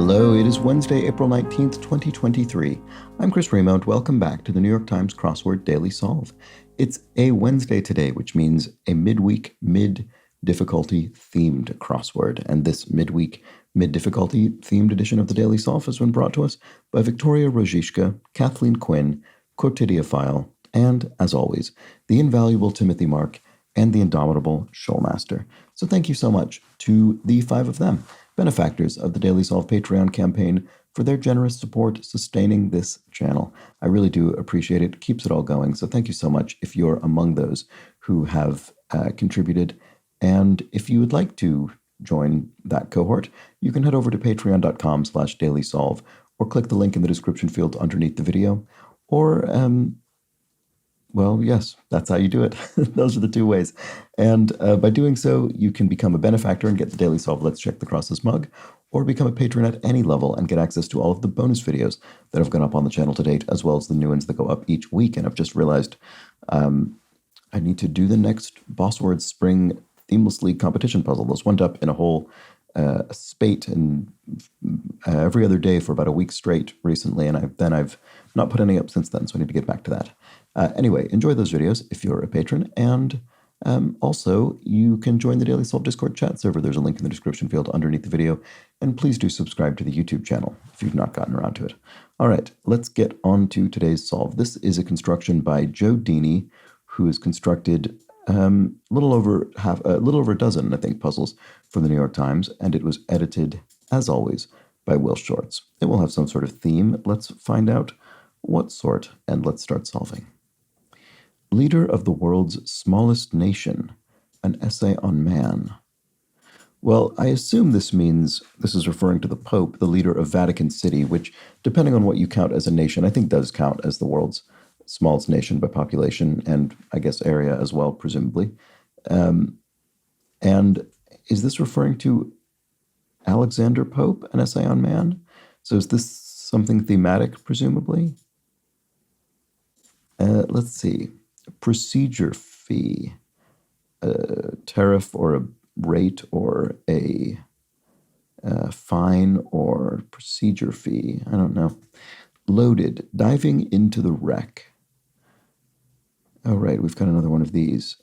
Hello, it is Wednesday, April 19th, 2023. I'm Chris Raymond. Welcome back to the New York Times Crossword Daily Solve. It's a Wednesday today, which means a midweek, mid-difficulty themed crossword. And this midweek, mid-difficulty themed edition of the Daily Solve has been brought to us by Victoria Rojishka, Kathleen Quinn, Quotidiophile, and, as always, the invaluable Timothy Mark and the indomitable Shoalmaster. So thank you so much to the five of them, benefactors of the Daily Solve Patreon campaign, for their generous support sustaining this channel. I really do appreciate it. It keeps it all going. So thank you so much if you're among those who have contributed. And if you would like to join that cohort, you can head over to patreon.com/dailysolve or click the link in the description field underneath the video. Or, well, yes, that's how you do it. Those are the two ways. And by doing so, you can become a benefactor and get the Daily Solve Let's Check the Crosses mug, or become a patron at any level and get access to all of the bonus videos that have gone up on the channel to date, as well as the new ones that go up each week. And I've just realized I need to do the next Boss Words Spring Themeless League competition puzzle. Those went up in a whole spate and every other day for about a week straight recently, and I've not put any up since then, so I need to get back to that. Anyway, enjoy those videos if you're a patron, and also you can join the Daily Solve Discord chat server. There's a link in the description field underneath the video, and please do subscribe to the YouTube channel if you've not gotten around to it. All right, let's get on to today's solve. This is a construction by Joe Deeney, who has constructed a little over a dozen, I think, puzzles for the New York Times, and it was edited, as always, by Will Shorts. It will have some sort of theme. Let's find out what sort, and let's start solving. Leader of the world's smallest nation, an essay on man. Well, I assume this means this is referring to the Pope, the leader of Vatican City, which, depending on what you count as a nation, I think does count as the world's smallest nation by population and, I guess, area as well, presumably. And is this referring to Alexander Pope, an essay on man? So is this something thematic, presumably? Let's see. Procedure fee, a tariff or a rate or a fine or procedure fee. I don't know. Loaded, diving into the wreck. Oh, right, we've got another one of these.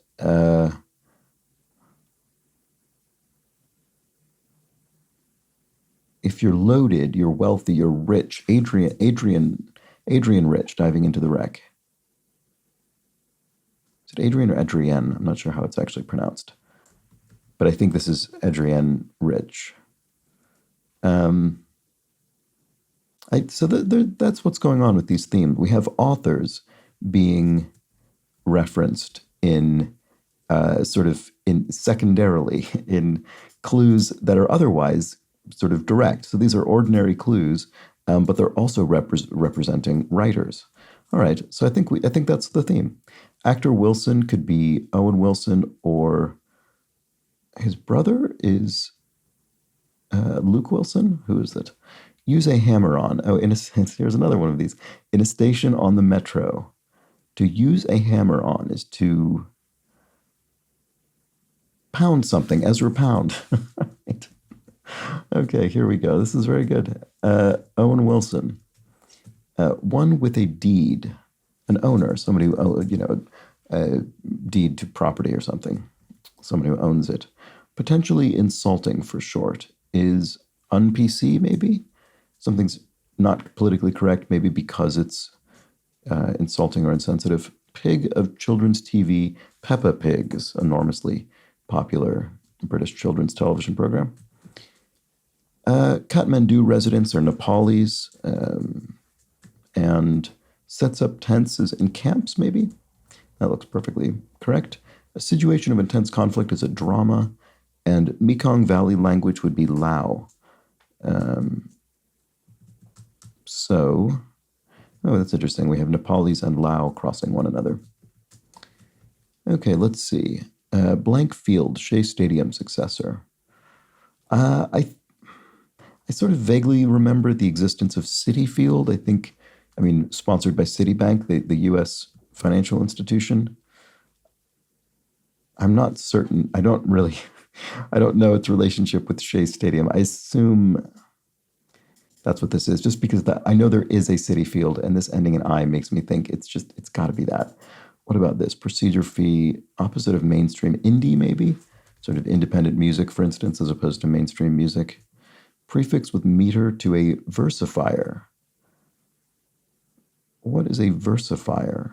If you're loaded, you're wealthy, you're rich. Adrian Rich, diving into the wreck. Is it Adrian or Adrienne? I'm not sure how it's actually pronounced. But I think this is Adrienne Rich. So that's what's going on with these themes. We have authors being referenced in secondarily in clues that are otherwise sort of direct. So these are ordinary clues, but they're also representing writers. All right, so I think that's the theme. Actor Wilson could be Owen Wilson, or his brother is Luke Wilson. Who is it? Use a hammer on. Oh, in a sense, here's another one of these. In a station on the metro. To use a hammer on is to pound something. Ezra Pound. Right. Okay, here we go. This is very good. Owen Wilson. One with a deed. An owner, somebody who, a deed to property or something. Somebody who owns it. Potentially insulting for short is un-PC, maybe? Something's not politically correct, maybe because it's insulting or insensitive. Pig of children's TV, Peppa Pig is enormously popular British children's television program. Kathmandu residents are Nepalis, and sets up tents in camps, maybe? That looks perfectly correct. A situation of intense conflict is a drama, and Mekong Valley language would be Lao. That's interesting. We have Nepalis and Lao crossing one another. Okay, let's see. Blank Field, Shea Stadium successor. I sort of vaguely remember the existence of Citi Field. Sponsored by Citibank, the U.S. financial institution. I'm not certain. I don't know its relationship with Shea Stadium. I assume That's what this is. Just because I know there is a city field, and this ending in I makes me think it's got to be that. What about this? Procedure fee, opposite of mainstream indie, maybe? Sort of independent music, for instance, as opposed to mainstream music. Prefix with meter to a versifier. What is a versifier?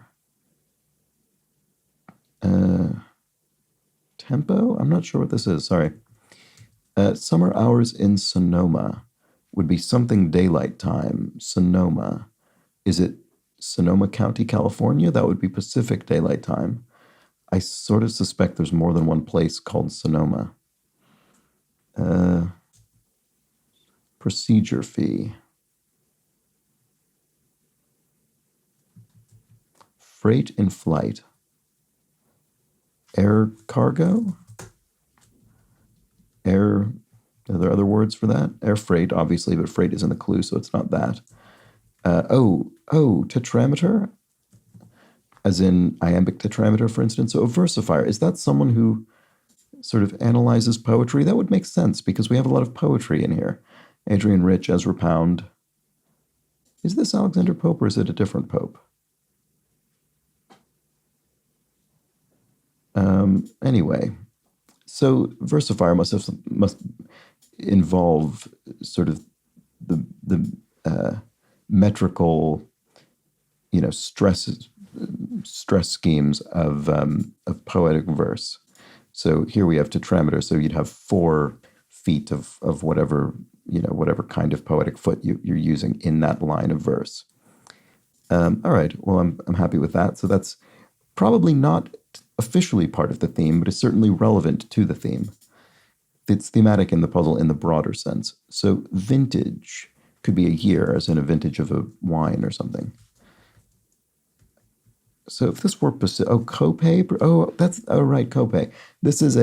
Tempo? I'm not sure what this is. Sorry. Summer hours in Sonoma would be something daylight time. Sonoma. Is it Sonoma County, California? That would be Pacific Daylight Time. I sort of suspect there's more than one place called Sonoma. Procedure fee. Freight in flight. Air cargo? Are there other words for that? Air freight, obviously, but freight isn't a clue, so it's not that. Tetrameter? As in iambic tetrameter, for instance. So a versifier, is that someone who sort of analyzes poetry? That would make sense, because we have a lot of poetry in here. Adrian Rich, Ezra Pound. Is this Alexander Pope, or is it a different Pope? Anyway, so versifier must involve sort of the metrical, stress schemes of poetic verse. So here we have tetrameter. So you'd have 4 feet of whatever kind of poetic foot you're using in that line of verse. All right. Well, I'm happy with that. So that's probably not officially part of the theme, but is certainly relevant to the theme. It's thematic in the puzzle in the broader sense. So vintage could be a year, as in a vintage of a wine or something. So if this were copay. Right, copay. This is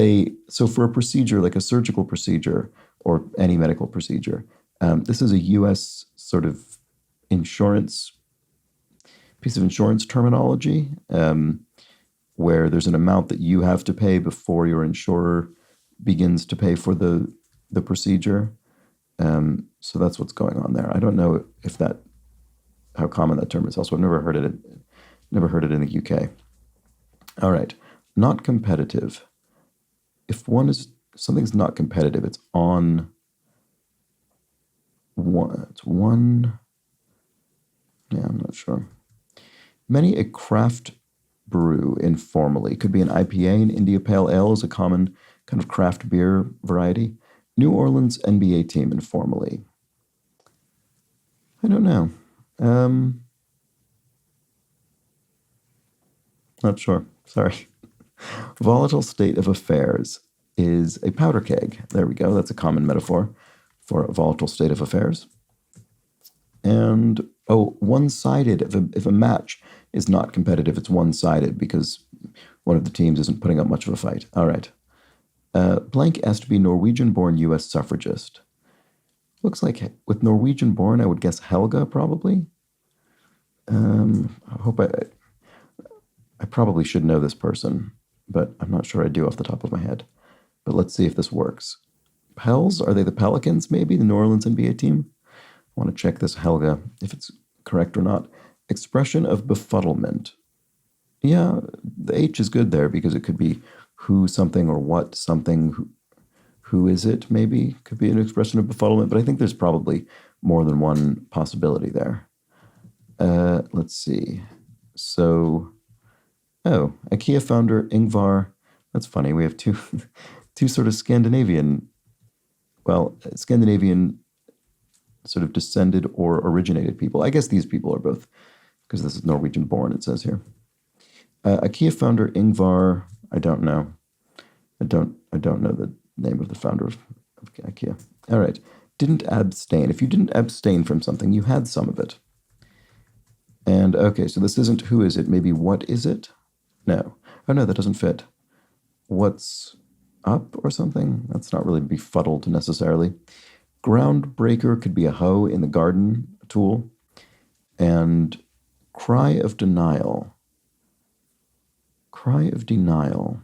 so for a procedure like a surgical procedure or any medical procedure, this is a U.S. sort of piece of insurance terminology, where there's an amount that you have to pay before your insurer begins to pay for the procedure. So that's what's going on there. I don't know how common that term is. Also, I've never heard it in the UK. All right, not competitive. If something's not competitive, it's on one. It's one. Yeah, I'm not sure. Many a craft brew informally. Could be an IPA, an India Pale Ale is a common kind of craft beer variety. New Orleans NBA team informally. I don't know. Not sure. Sorry. Volatile state of affairs is a powder keg. There we go. That's a common metaphor for a volatile state of affairs. And, one-sided. If a match is not competitive, it's one-sided because one of the teams isn't putting up much of a fight. All right. Blank has to be Norwegian-born U.S. suffragist. Looks like with Norwegian-born, I would guess Helga, probably. I probably should know this person, but I'm not sure I do off the top of my head. But let's see if this works. Pels? Are they the Pelicans, maybe? The New Orleans NBA team? I want to check this Helga, if it's correct or not. Expression of befuddlement. Yeah, the H is good there because it could be who something or what something. Who is it, maybe? Could be an expression of befuddlement, but I think there's probably more than one possibility there. Let's see. So, IKEA founder Ingvar. That's funny. We have two sort of Scandinavian sort of descended or originated people. I guess these people are both, because this is Norwegian born, it says here. IKEA founder Ingvar, I don't know. I don't know the name of the founder of IKEA. All right. Didn't abstain. If you didn't abstain from something, you had some of it. And okay, so this isn't who is it, maybe what is it? No. Oh no, that doesn't fit. What's up or something? That's not really befuddled necessarily. Groundbreaker could be a hoe in the garden, a tool. And cry of denial. Cry of denial.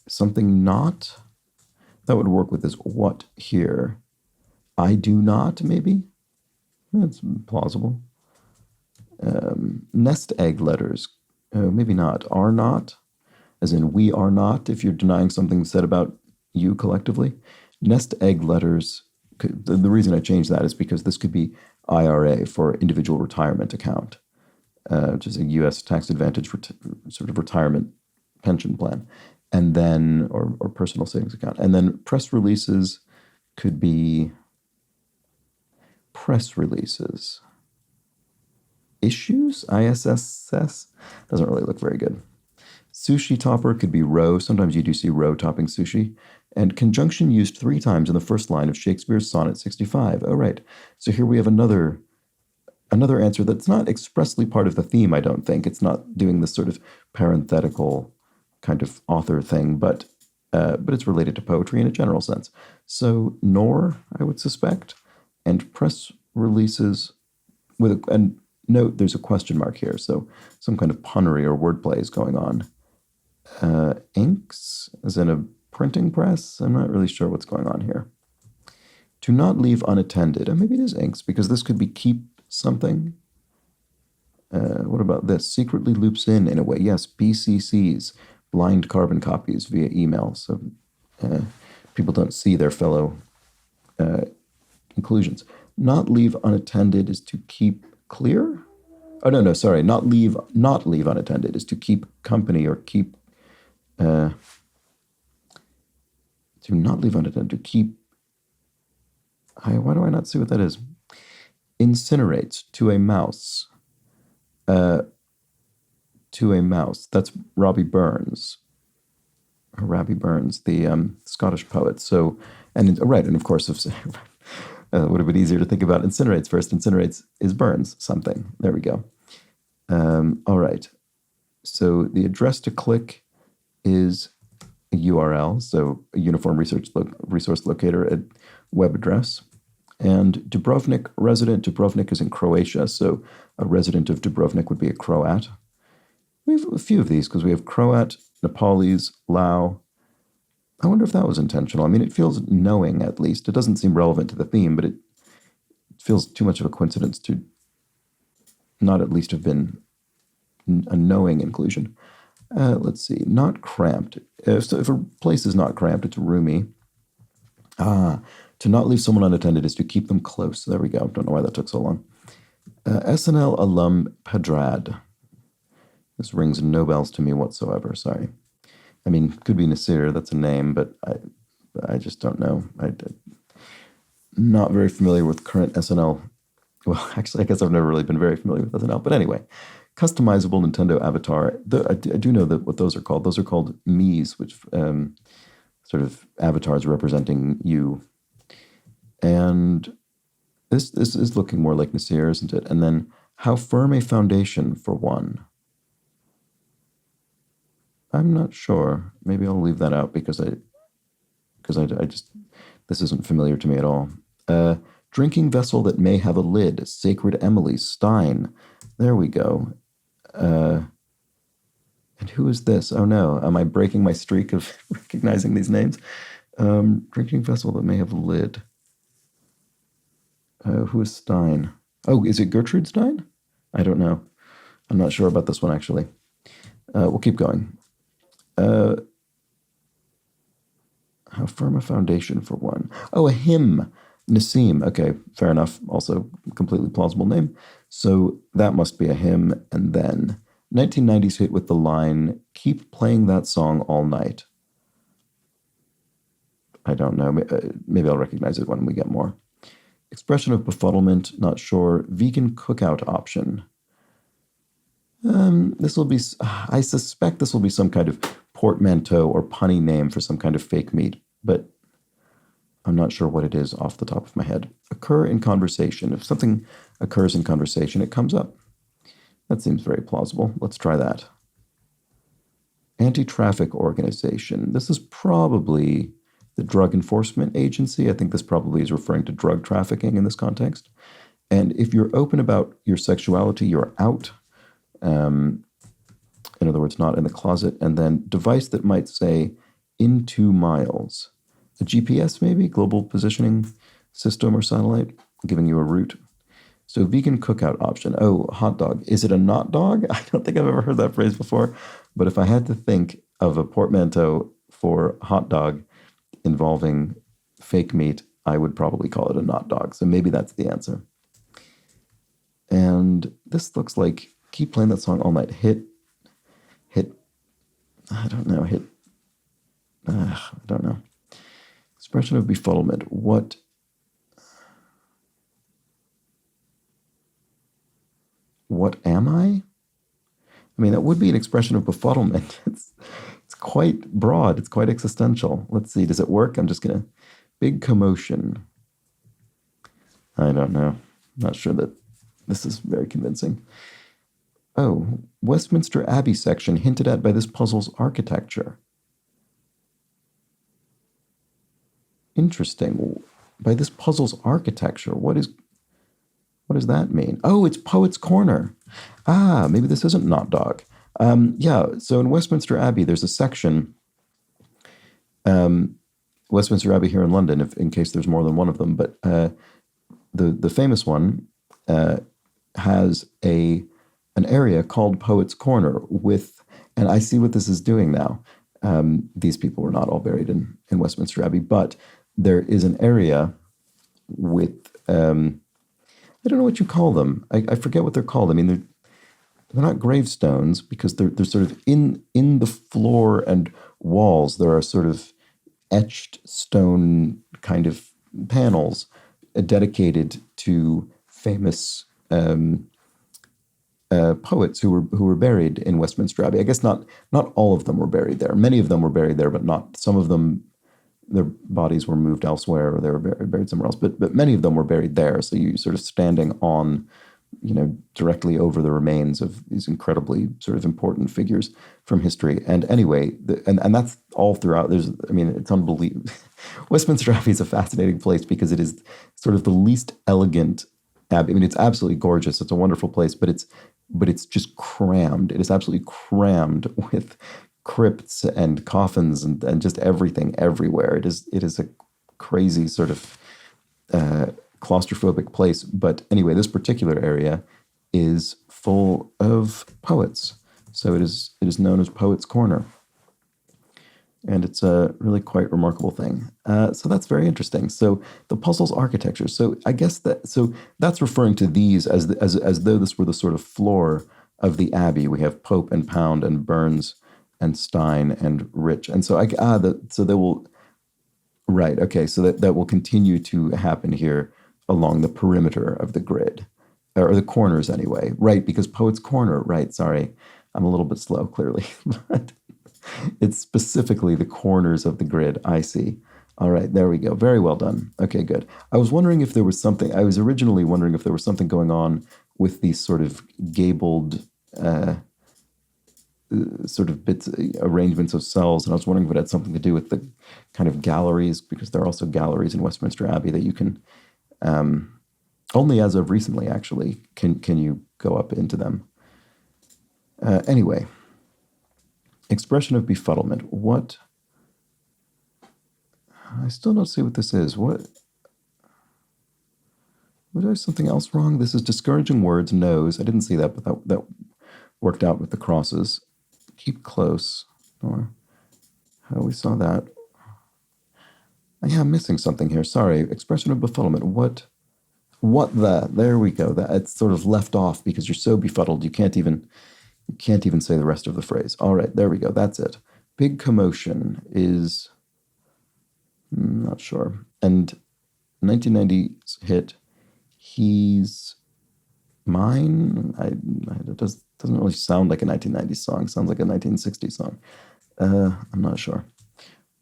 Something not. that would work with this what here. I do not, maybe? That's plausible. Nest egg letters, maybe not. Are not, as in we are not, if you're denying something said about you collectively. Nest egg letters, the reason I changed that is because this could be IRA for individual retirement account, which is a U.S. tax advantage sort of retirement pension plan, and then, or personal savings account. And then press releases could be press releases. Issues? ISSS? Doesn't really look very good. Sushi topper could be row. Sometimes you do see row topping sushi. And conjunction used 3 times in the first line of Shakespeare's Sonnet 65. Oh, right. So here we have another answer that's not expressly part of the theme, I don't think. It's not doing this sort of parenthetical kind of author thing, but it's related to poetry in a general sense. So nor, I would suspect, and press releases with and note there's a question mark here, so some kind of punnery or wordplay is going on. Inks, as in a printing press? I'm not really sure what's going on here. To not leave unattended. Maybe it is inks, because this could be keep something. What about this? Secretly loops in a way. Yes, BCCs, blind carbon copies via email. So people don't see their fellow conclusions. Not leave unattended is to keep clear? Oh, no, sorry. Not leave unattended is to keep company or keep... to not leave unattended, to keep... Why do I not see what that is? Incinerates to a mouse. To a mouse. That's Robbie Burns. The Scottish poet. So, and of course, would have been easier to think about incinerates first. Incinerates is burns something. There we go. All right. So the address to click is a URL, so a uniform resource locator, a web address. And Dubrovnik resident. Dubrovnik is in Croatia, so a resident of Dubrovnik would be a Croat. We have a few of these because we have Croat, Nepalese, Lao. I wonder if that was intentional. I mean, it feels knowing, at least. It doesn't seem relevant to the theme, but it feels too much of a coincidence to not at least have been a knowing inclusion. Let's see. Not cramped. So if a place is not cramped, it's roomy. To not leave someone unattended is to keep them close. There we go. Don't know why that took so long. SNL alum Pedrad. This rings no bells to me whatsoever. Sorry. I mean, could be Nasir, that's a name, but I just don't know. I'm not very familiar with current SNL. Well, actually, I guess I've never really been very familiar with SNL. But anyway, customizable Nintendo avatar. I do know that what those are called. Those are called Miis, which sort of avatars representing you. And this is looking more like Nasir, isn't it? And then, how firm a foundation for one. I'm not sure. Maybe I'll leave that out because I just, this isn't familiar to me at all. Drinking vessel that may have a lid. Sacred Emily Stein. There we go. And who is this? Oh no, am I breaking my streak of recognizing these names? Drinking vessel that may have a lid. Who is Stein? Oh, is it Gertrude Stein? I don't know. I'm not sure about this one, actually. We'll keep going. How firm a foundation for one. Oh, a hymn. Nassim. Okay, fair enough. Also, completely plausible name. So that must be a hymn. And then 1990s hit with the line, keep playing that song all night. I don't know. Maybe I'll recognize it when we get more. Expression of befuddlement, not sure. Vegan cookout option. This will be, I suspect this will be some kind of portmanteau or punny name for some kind of fake meat, but I'm not sure what it is off the top of my head. Occur in conversation. If something occurs in conversation, it comes up. That seems very plausible. Let's try that. Anti-traffic organization. This is probably the Drug Enforcement Agency. I think this probably is referring to drug trafficking in this context. And if you're open about your sexuality, you're out. In other words, not in the closet. And then device that might say in 2 miles. a GPS maybe, global positioning system or satellite, giving you a route. So vegan cookout option. Oh, hot dog. Is it a not dog? I don't think I've ever heard that phrase before. But if I had to think of a portmanteau for hot dog involving fake meat, I would probably call it a not dog. So maybe that's the answer. And this looks like keep playing that song all night. Hit, I don't know, I don't know. Expression of befuddlement. What am I? I mean, that would be an expression of befuddlement. It's quite broad. It's quite existential. Let's see. Does it work? I'm just going to... Big commotion. I don't know. Not sure that this is very convincing. Oh, Westminster Abbey section hinted at by this puzzle's architecture. Interesting. By this puzzle's architecture, what does that mean? Oh, it's Poet's Corner. Ah, maybe this isn't not dog. Yeah, so in Westminster Abbey, there's a section, Westminster Abbey here in London, in case there's more than one of them, but the famous one has an area called Poet's Corner and I see what this is doing now. These people were not all buried in Westminster Abbey, but there is an area with, I don't know what you call them. I forget what they're called. I mean, they're not gravestones because they're sort of in the floor and walls. There are sort of etched stone kind of panels dedicated to famous poets who were buried in Westminster Abbey. I guess not all of them were buried there. Many of them were buried there, but not some of them. Their bodies were moved elsewhere, or they were buried somewhere else. But many of them were buried there. So you sort of standing on, directly over the remains of these incredibly sort of important figures from history. And anyway, and that's all throughout. It's unbelievable. Westminster Abbey is a fascinating place because it is sort of the least elegant abbey. I mean, it's absolutely gorgeous. It's a wonderful place, but it's just crammed. It is absolutely crammed with crypts and coffins and just everything everywhere. It is a crazy sort of claustrophobic place. But anyway, this particular area is full of poets. So it is known as Poet's Corner. And it's a really quite remarkable thing. So that's very interesting. So the puzzle's architecture. So I guess that's referring to these as though this were the sort of floor of the abbey. We have Pope and Pound and Burns and Stein and Rich. And so so they will, right, okay, so that will continue to happen here along the perimeter of the grid, or the corners anyway, right, because Poet's Corner, right, sorry, I'm a little bit slow, clearly, but it's specifically the corners of the grid, I see. All right, there we go, very well done. Okay, good. I was originally wondering if there was something going on with these sort of gabled sort of bits, arrangements of cells, and I was wondering if it had something to do with the kind of galleries, because there are also galleries in Westminster Abbey that you can, only as of recently actually, can you go up into them. Anyway, expression of befuddlement. What? I still don't see what this is. What? Was there something else wrong? This is discouraging words, nose. I didn't see that, but that worked out with the crosses. Keep close. Or how we saw that. Yeah, I'm missing something here. Sorry. Expression of befuddlement. What the? There we go. That it's sort of left off because you're so befuddled you can't even say the rest of the phrase. All right, there we go. That's it. Big commotion is not sure. And 1990's hit He's Mine. It doesn't really sound like a 1990s song. It sounds like a 1960s song. I'm not sure.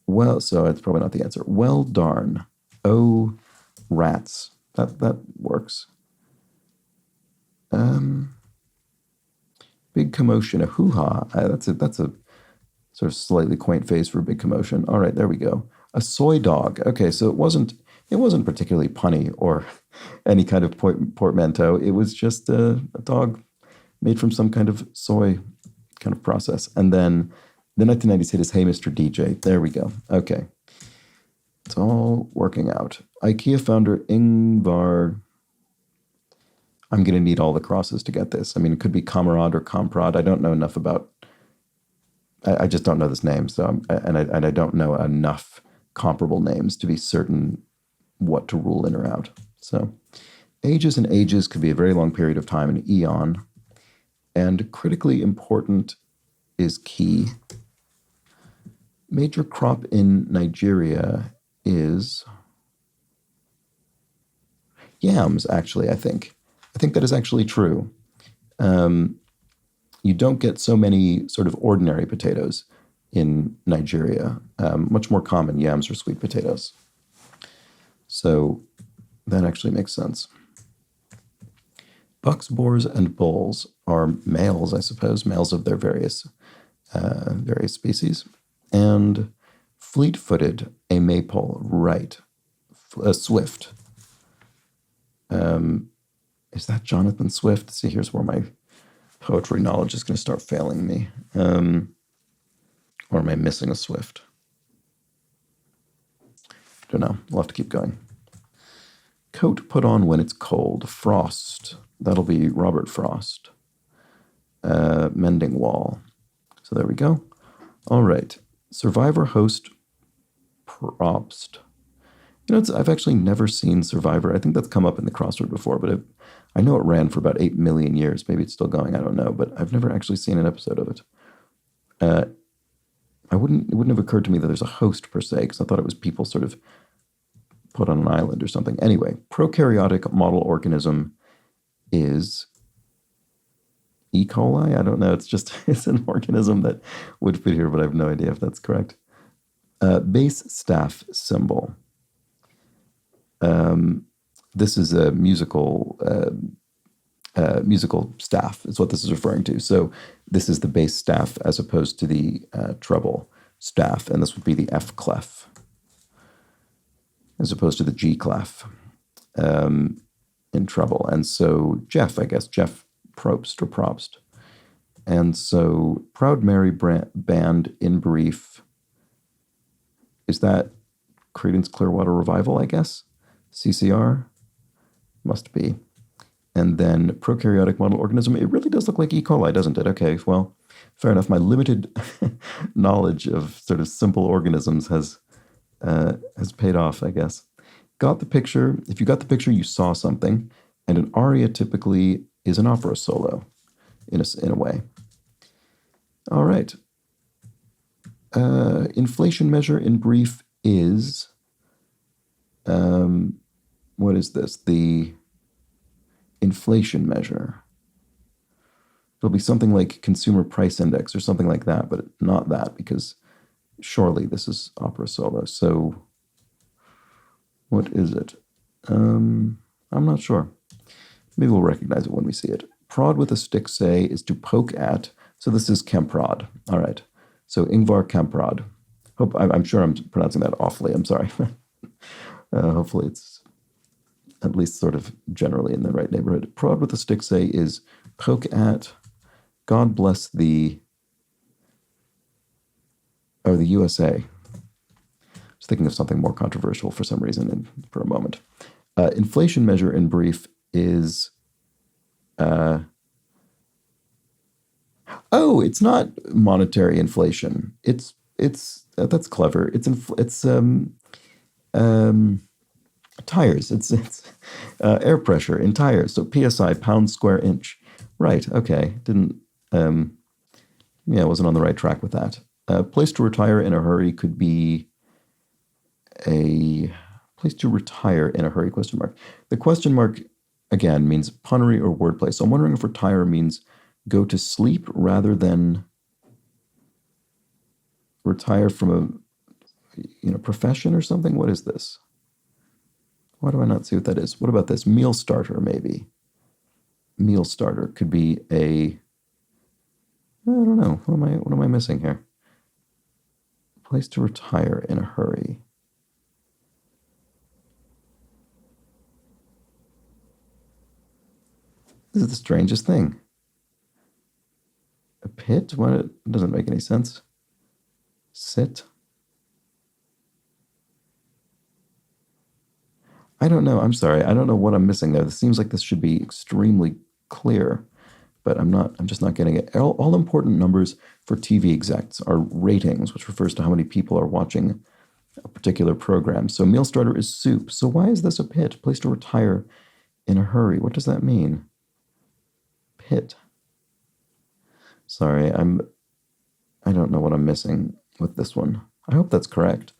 Well, so it's probably not the answer. Well, darn. Oh, rats. That works. Big commotion. A hoo-ha. That's a sort of slightly quaint phrase for a big commotion. All right, there we go. A soy dog. Okay, so it wasn't particularly punny or any kind of portmanteau. It was just a dog made from some kind of soy kind of process. And then the 1990s hit is Hey, Mr. DJ. There we go. Okay. It's all working out. IKEA founder Ingvar. I'm going to need all the crosses to get this. I mean, it could be Kamerad or Komprad. I don't know enough about. I just don't know this name. So, I don't know enough comparable names to be certain what to rule in or out. So, ages and ages could be a very long period of time, an eon. And critically important is key. Major crop in Nigeria is yams, actually, I think. I think that is actually true. You don't get so many sort of ordinary potatoes in Nigeria. Much more common, yams or sweet potatoes. So that actually makes sense. Bucks, boars, and bulls are males, I suppose, males of their various species. And fleet-footed, a maypole, right. A swift. Is that Jonathan Swift? See, here's where my poetry knowledge is going to start failing me. Or am I missing a Swift? Don't know. We'll have to keep going. Coat put on when it's cold. Frost. That'll be Robert Frost. Mending wall. So there we go. All right. Survivor host Probst. I've actually never seen Survivor. I think that's come up in the crossword before, but I know it ran for about 8 million years. Maybe it's still going. I don't know, but I've never actually seen an episode of it. It wouldn't have occurred to me that there's a host per se, because I thought it was people sort of put on an island or something. Anyway, prokaryotic model organism is E. coli. I don't know. It's an organism that would fit here, but I have no idea if that's correct. Base staff symbol. This is a musical staff is what this is referring to. So this is the bass staff as opposed to the treble staff, and this would be the F clef as opposed to the G clef in treble. And so Jeff Probst or Probst. And so Proud Mary Band in brief, is that Creedence Clearwater Revival, I guess? CCR? Must be. And then prokaryotic model organism, it really does look like E. coli, doesn't it? Okay, well, fair enough. My limited knowledge of sort of simple organisms has paid off, I guess. Got the picture. If you got the picture, you saw something. And an aria typically is an opera solo in a way. All right. Inflation measure in brief is, what is this? The inflation measure. It'll be something like consumer price index or something like that, but not that, because surely this is opera solo. So what is it? I'm not sure. Maybe we'll recognize it when we see it. Prod with a stick, say, is to poke at. So this is Kemprod. All right. So Ingvar Kemprod. I'm sure I'm pronouncing that awfully. I'm sorry. Hopefully it's at least sort of generally in the right neighborhood. Prod with a stick, say, is poke at. God bless the USA. I was thinking of something more controversial for some reason for a moment. Inflation measure in brief is, it's not monetary inflation. It's that's clever. It's tires. It's air pressure in tires. So PSI, pound square inch. Right. Okay. Wasn't on the right track with that. Place to retire in a hurry could be a place to retire in a hurry, question mark. The question mark, again, means punnery or wordplay. So I'm wondering if retire means go to sleep rather than retire from a profession or something. What is this? Why do I not see what that is? What about this? Meal starter, maybe. Meal starter could be I don't know. What am I missing here? Place to retire in a hurry. This is the strangest thing. A pit? What? It doesn't make any sense. Sit. I don't know. I'm sorry. I don't know what I'm missing there. This seems like this should be extremely clear, but I'm not. I'm just not getting it. All important numbers for TV execs are ratings, which refers to how many people are watching a particular program. So meal starter is soup. So why is this a pit? Place to retire in a hurry. What does that mean? Pit. Sorry, I don't know what I'm missing with this one. I hope that's correct.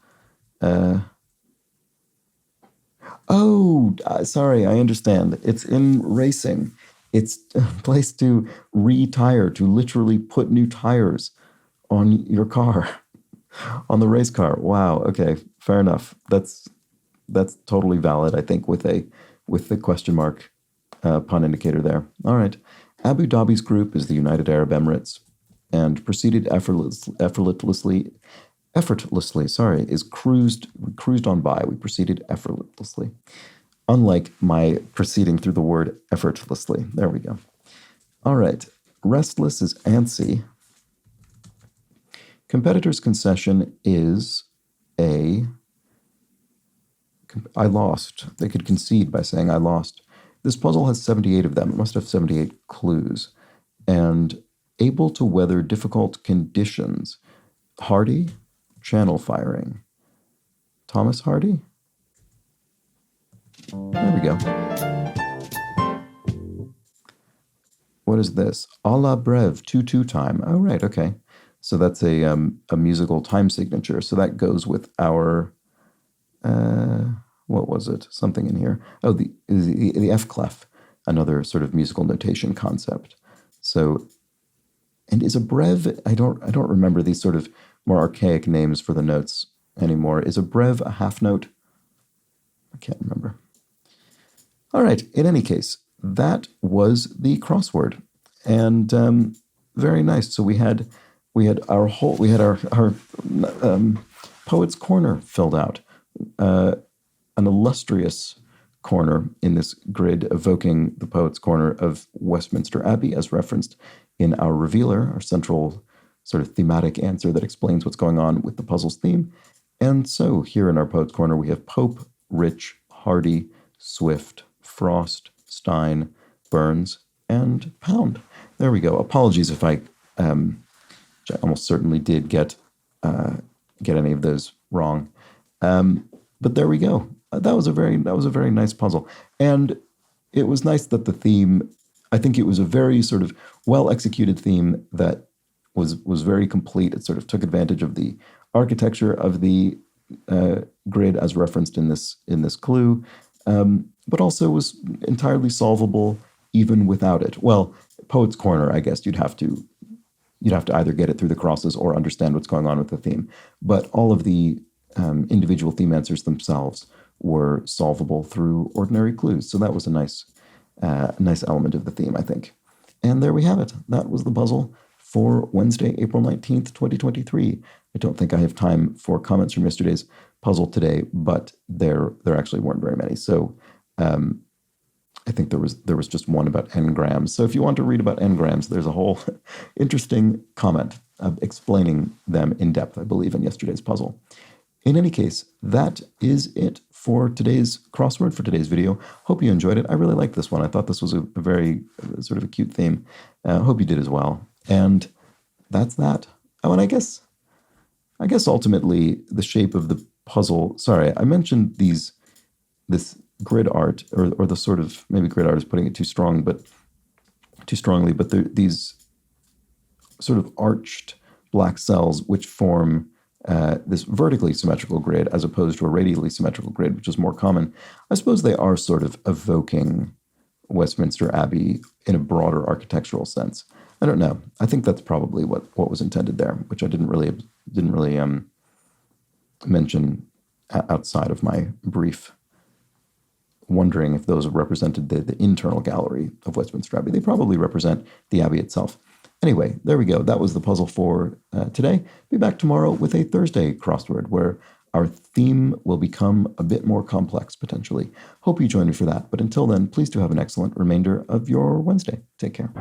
Sorry, I understand. It's in racing. It's a place to retire, to literally put new tires on your car, on the race car. Wow. Okay, fair enough. That's totally valid. I think with the question mark pun indicator there. All right. Abu Dhabi's group is the United Arab Emirates, and proceeded effortlessly. Sorry, is cruised on by. We proceeded effortlessly. Unlike my proceeding through the word effortlessly. There we go. All right. Restless is antsy. Competitor's concession is I lost. They could concede by saying I lost. This puzzle has 78 of them. It must have 78 clues. And able to weather difficult conditions. Hardy, channel firing. Thomas Hardy? There we go. What is this? A la breve, 2-2 time. Oh, right, okay. So that's a musical time signature. So that goes with our, what was it? Something in here. Oh, the F clef, another sort of musical notation concept. So, and is a breve, I don't remember these sort of more archaic names for the notes anymore. Is a breve a half note? I can't remember. All right, in any case, that was the crossword. And very nice. So we had our Poets Corner filled out, an illustrious corner in this grid evoking the Poets Corner of Westminster Abbey as referenced in our revealer, our central sort of thematic answer that explains what's going on with the puzzle's theme. And so here in our Poets Corner, we have Pope, Rich, Hardy, Swift, Frost, Stein, Burns, and Pound. There we go. Apologies if I almost certainly did get any of those wrong. But there we go. That was a very nice puzzle. And it was nice that the theme, I think it was a very sort of well-executed theme that was very complete. It sort of took advantage of the architecture of the grid as referenced in this clue, but also was entirely solvable even without it. Well, Poet's Corner, I guess you'd have to either get it through the crosses or understand what's going on with the theme. But all of the individual theme answers themselves were solvable through ordinary clues. So that was a nice element of the theme, I think. And there we have it. That was the puzzle for Wednesday, April 19th, 2023. I don't think I have time for comments from yesterday's puzzle today, but there actually weren't very many. So I think there was just one about n-grams. So if you want to read about n-grams, there's a whole interesting comment explaining them in depth, I believe, in yesterday's puzzle. In any case, that is it for today's crossword, for today's video. Hope you enjoyed it. I really liked this one. I thought this was a very sort of a cute theme. Hope you did as well. And that's that. Oh, and I guess ultimately the shape of the puzzle. Sorry, I mentioned this grid art, or the sort of, maybe grid art is putting it too strongly, but these sort of arched black cells which form this vertically symmetrical grid as opposed to a radially symmetrical grid, which is more common. I suppose they are sort of evoking Westminster Abbey in a broader architectural sense. I don't know. I think that's probably what was intended there, which I didn't really mention outside of my brief wondering if those represented the internal gallery of Westminster Abbey. They probably represent the Abbey itself. Anyway, there we go. That was the puzzle for today. Be back tomorrow with a Thursday crossword where our theme will become a bit more complex, potentially. Hope you join me for that. But until then, please do have an excellent remainder of your Wednesday. Take care.